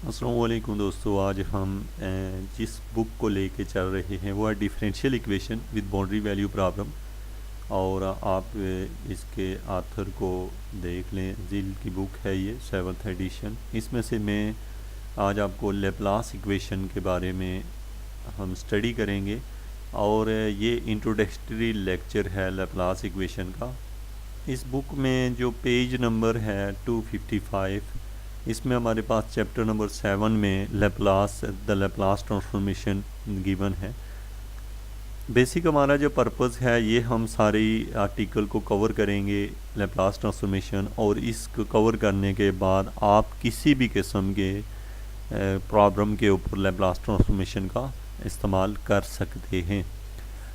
अस्सलाम वालेकुम दोस्तों। आज हम जिस बुक को लेके चल रहे हैं वो है differential equation with boundary value problem. और आप इसके आथर को देख लें। जिल की बुक है ये 7th एडिशन। इसमें से मैं आज आपको लेप्लास इक्वेशन के बारे में हम स्टडी करेंगे। और ये इंट्रोडक्टरी लेक्चर है लेप्लास इक्वेशन का। इस बुक में जो पेज नंबर है 255, इसमें हमारे पास चैप्टर नंबर 7 में द लेप्लास ट्रांसफॉर्मेशन गिवन है। बेसिक हमारा जो पर्पस है ये हम सारी आर्टिकल को कवर करेंगे लेप्लास ट्रांसफॉर्मेशन, और इसको कवर करने के बाद आप किसी भी किस्म के प्रॉब्लम के ऊपर लेप्लास ट्रांसफॉर्मेशन का इस्तेमाल कर सकते हैं।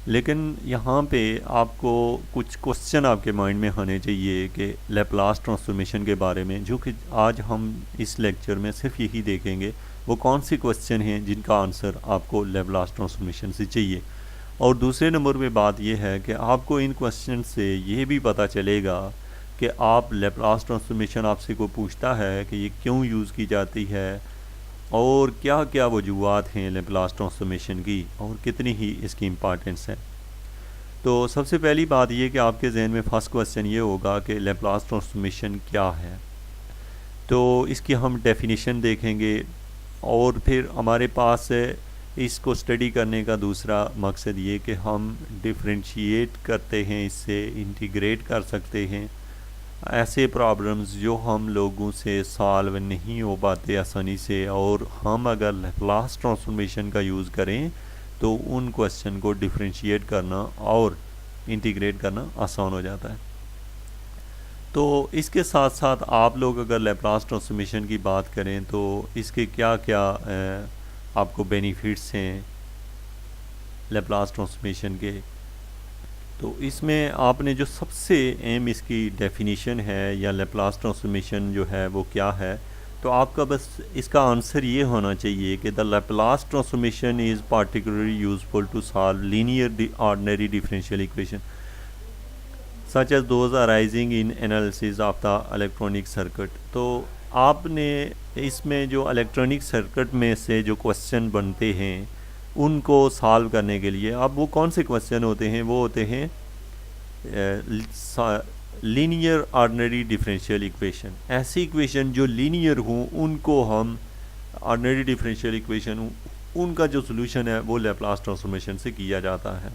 लेकिन यहाँ पे आपको कुछ क्वेश्चन आपके माइंड में होने चाहिए कि लेप्लास ट्रांसफॉर्मेशन के बारे में, जो कि आज हम इस लेक्चर में सिर्फ यही देखेंगे। वो कौन सी क्वेश्चन हैं जिनका आंसर आपको लेप्लास ट्रांसफॉर्मेशन से चाहिए। और दूसरे नंबर पे बात यह है कि आपको इन क्वेश्चन से ये भी पता चलेगा कि आप लेप्लास ट्रांसफॉर्मेशन आपसे को पूछता है कि ये क्यों यूज़ की जाती है और क्या क्या वजूहात हैं लेप्लास ट्रांसफॉर्मेशन की और कितनी ही इसकी इम्पॉर्टेंस है। तो सबसे पहली बात ये कि आपके जहन में फर्स्ट क्वेश्चन ये होगा कि लेप्लास ट्रांसफॉर्मेशन क्या है। तो इसकी हम डेफिनेशन देखेंगे, और फिर हमारे पास इसको स्टडी करने का दूसरा मकसद ये कि हम डिफ्रेंशिएट करते हैं, इससे इंटीग्रेट कर सकते हैं ऐसे प्रॉब्लम्स जो हम लोगों से सॉल्व नहीं हो पाते आसानी से, और हम अगर लेप्लास ट्रांसफॉर्मेशन का यूज़ करें तो उन क्वेश्चन को डिफ्रेंशिएट करना और इंटीग्रेट करना आसान हो जाता है। तो इसके साथ साथ आप लोग अगर लेप्लास ट्रांसफॉर्मेशन की बात करें तो इसके क्या क्या आपको बेनिफिट्स हैं लेप्लास ट्रांसफॉर्मेशन के। तो इसमें आपने जो सबसे अहम इसकी डेफिनेशन है या लेप्लास ट्रांसफॉर्मेशन जो है वो क्या है, तो आपका बस इसका आंसर ये होना चाहिए कि the Laplace transformation is particularly useful to solve linear ordinary differential equation such as those arising in analysis of the electronic circuit. तो आपने इसमें जो इलेक्ट्रॉनिक सर्किट में से जो क्वेश्चन बनते हैं उनको सॉल्व करने के लिए, अब वो कौन से क्वेश्चन होते हैं, वो होते हैं लीनियर ऑर्डिनरी डिफरेंशियल इक्वेशन। ऐसी इक्वेशन जो लीनियर हों उनको हम ऑर्डिनरी डिफरेंशियल इक्वेशन, उनका जो सोल्यूशन है वो लेप्लास ट्रांसफॉर्मेशन से किया जाता है।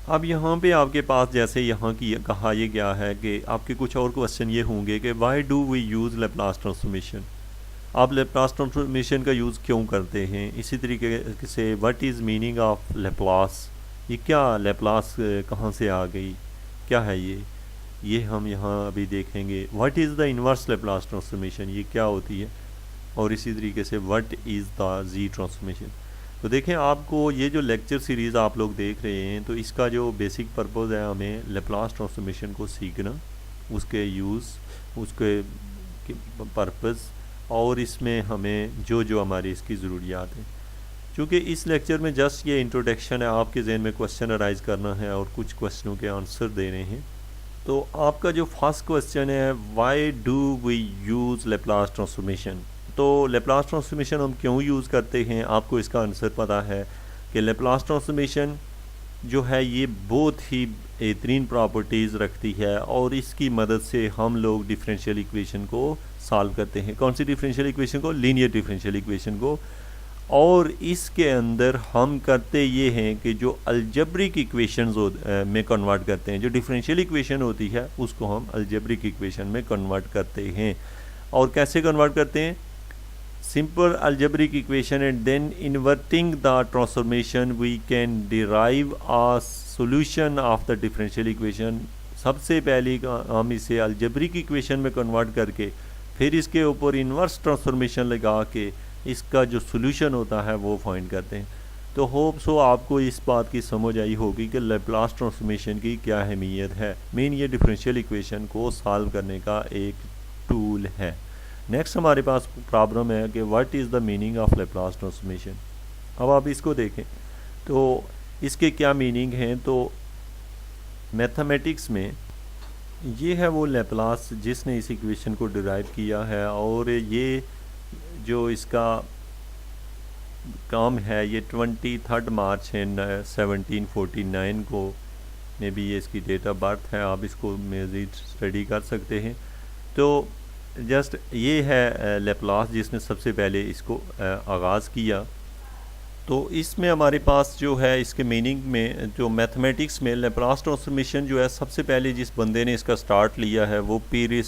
अब यहाँ पे आपके पास जैसे यहाँ की कहा यह गया है कि आपके कुछ और क्वेश्चन ये होंगे कि why do we use Laplace transformation, आप लेप्लास ट्रांसफॉर्मेशन का यूज़ क्यों करते हैं। इसी तरीके से what is meaning of Laplace, ये क्या लेप्लास कहाँ से आ गई, क्या है ये हम यहाँ अभी देखेंगे। What is the inverse Laplace transformation, ये क्या होती है। और इसी तरीके से what is the Z transformation. तो देखें, आपको ये जो लेक्चर सीरीज़ आप लोग देख रहे हैं तो इसका जो बेसिक पर्पज़ है हमें लेप्लास ट्रांसफॉर्मेशन को सीखना, उसके यूज़, उसके पर्पज़, और इसमें हमें जो जो हमारी इसकी ज़रूरियात हैं। चूँकि इस लेक्चर में जस्ट ये इंट्रोडक्शन है, आपके जहन में क्वेश्चन अराइज़ करना है और कुछ क्वेश्चनों के आंसर देने हैं। तो आपका जो फर्स्ट क्वेश्चन है, why do we use Laplace transformation, तो लेप्लास ट्रांसफॉर्मेशन हम क्यों यूज़ करते हैं, आपको इसका आंसर पता है कि लेप्लास ट्रांसफॉर्मेशन जो है ये बहुत ही बेहतरीन प्रॉपर्टीज़ रखती है, और इसकी मदद से हम लोग डिफरेंशियल इक्वेशन को सॉल्व करते हैं। कौन सी डिफरेंशियल इक्वेशन को, लीनियर डिफरेंशियल इक्वेशन को। और इसके अंदर हम करते ये हैं कि जो अलजेब्रिक इक्वेशंस में कन्वर्ट करते हैं, जो डिफरेंशियल इक्वेशन होती है उसको हम अलजेब्रिक इक्वेशन में कन्वर्ट करते हैं। और कैसे कन्वर्ट करते हैं, simple algebraic equation and then inverting the transformation we can derive a solution of the differential equation। सबसे पहले हम इसे algebraic equation में कन्वर्ट करके फिर इसके ऊपर इन्वर्स ट्रांसफॉर्मेशन लगा के इसका जो सोल्यूशन होता है वो फाइंड करते हैं। तो होप सो आपको इस बात की समझ आई होगी कि लेप्लास ट्रांसफॉर्मेशन की क्या अहमियत है। मेन ये डिफरेंशियल इक्वेशन को सॉल्व करने का एक टूल है। नेक्स्ट हमारे पास प्रॉब्लम है कि what is the meaning of Laplace transformation. अब आप इसको देखें तो इसके क्या मीनिंग हैं। तो मैथमेटिक्स में ये है वो लेप्लास जिसने इस इक्वेशन को डिराइव किया है, और ये जो इसका काम है ये 23 मार्च है 1749 को में भी ये इसकी डेट ऑफ बर्थ है। आप इसको मज़ीद स्टडी कर सकते हैं। तो जस्ट ये है लेप्लास जिसने सबसे पहले इसको आगाज़ किया। तो इसमें हमारे पास जो है इसके मीनिंग में जो मैथमेटिक्स में लेप्लास ट्रांसफॉर्मेशन जो है सबसे पहले जिस बंदे ने इसका स्टार्ट लिया है वो पीरे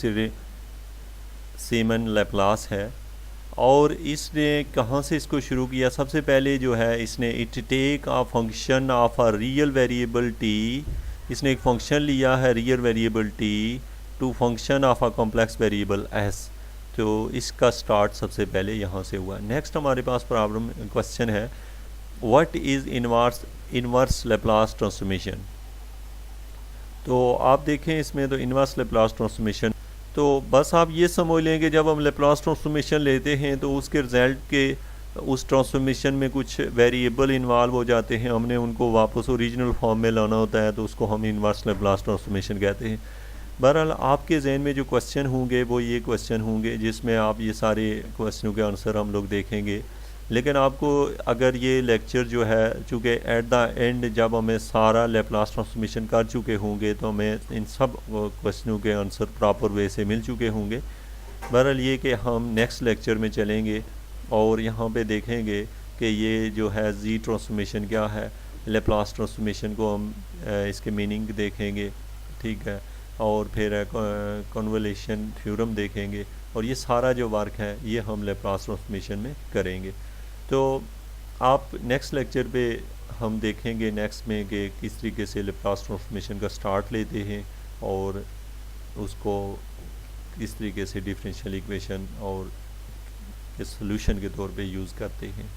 सीमन लेप्लास है। और इसने कहाँ से इसको शुरू किया? सबसे पहले जो है इसने it take a function of a real variable t, इसने एक फंक्शन लिया है real variable t to function of a complex variable s. तो इसका स्टार्ट सबसे पहले यहाँ से हुआ। नेक्स्ट हमारे पास प्रॉब्लम क्वेश्चन है what is inverse Laplace transformation. तो आप देखें इसमें तो इनवर्स लेप्लास ट्रांसफॉर्मेशन तो बस आप ये समझ लें कि जब हम लेप्लास ट्रांसफॉर्मेशन लेते हैं तो उसके रिज़ल्ट के उस ट्रांसफॉर्मेशन में कुछ वेरिएबल इन्वॉल्व हो जाते हैं, हमने उनको वापस ओरिजिनल फॉर्म में लाना होता है, तो उसको हम इनवर्स लेप्लास ट्रांसफॉर्मेशन कहते हैं। बहरहाल आपके जहन में जो क्वेश्चन होंगे वो ये क्वेश्चन होंगे जिसमें आप ये सारे क्वेश्चनों के आंसर हम लोग देखेंगे। लेकिन आपको अगर ये लेक्चर जो है चूँकि एट द एंड जब हमें सारा लेप्लास ट्रांसफॉर्मेशन कर चुके होंगे तो हमें इन सब क्वेश्चनों के आंसर प्रॉपर वे से मिल चुके होंगे। बहरहाल ये कि हम नेक्स्ट लेक्चर में चलेंगे और यहाँ पे देखेंगे कि ये जो है जी ट्रांसफॉर्मेशन क्या है, लेप्लास ट्रांसफॉर्मेशन को हम इसके मीनिंग देखेंगे, ठीक है, और फिर कन्वोल्यूशन थ्योरम देखेंगे और ये सारा जो वर्क है ये हम लेप्लास ट्रांसफॉर्मेशन में करेंगे। तो आप नेक्स्ट लेक्चर पे हम देखेंगे नेक्स्ट में कि किस तरीके से लेप्लास ट्रांसफॉर्मेशन का स्टार्ट लेते हैं और उसको किस तरीके से डिफरेंशियल इक्वेशन और के सॉल्यूशन के तौर पे यूज़ करते हैं।